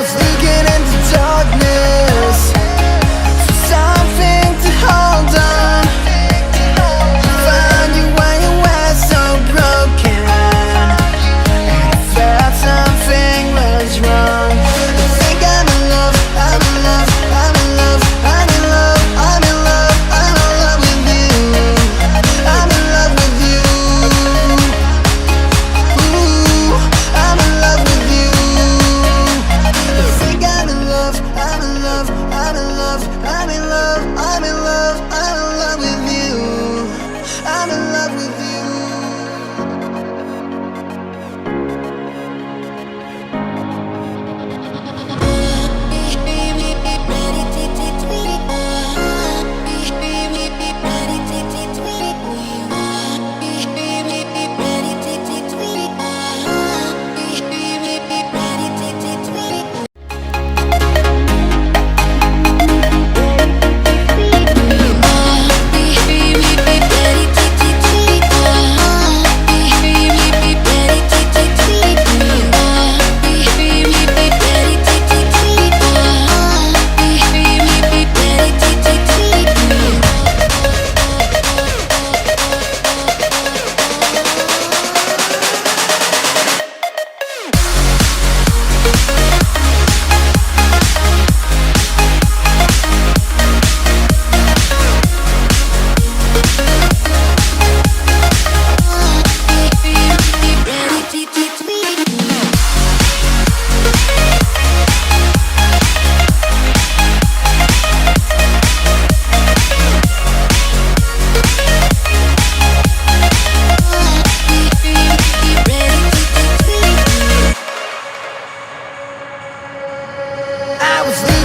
was looking into darkness for something to hold on. Found you when you were so broken, and I felt something was wrong. I think I'm in love, I'm in love, I'm in love, I'm in love, I'm in love, I'm in love with you. I'm in love with you. Ooh, I'm in love with you. I think I'm in love, I'm in love, I'm in love, I'm in love, I'm in love, I'm in love with you. I'm in love with you. I was